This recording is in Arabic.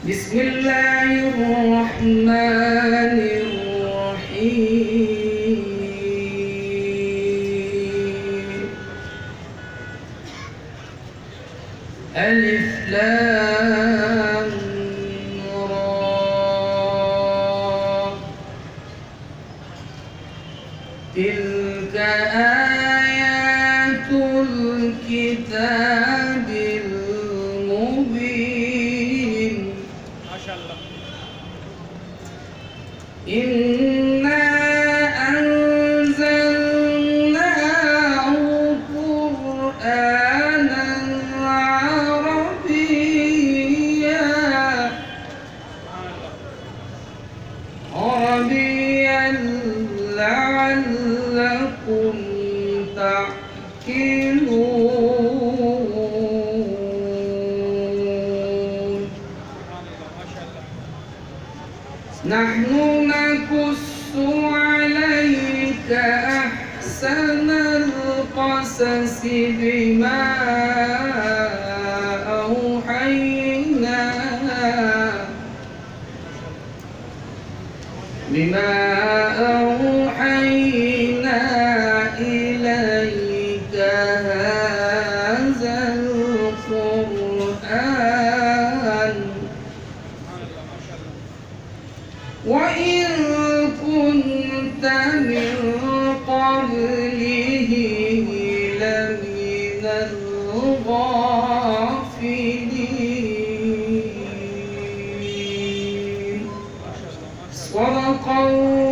بسم الله الرحمن الرحيم. ألف لام را. تلك آيات الكتاب المبين. ما شاء الله. إنا أنزلناه قرآنا عربيا لعلكم تعقلون. نحن نقص عليك أحسن القصص بما أوحينا إليك هذا القرآن وإن كنت من قبله لمن الغافلين. صدق الله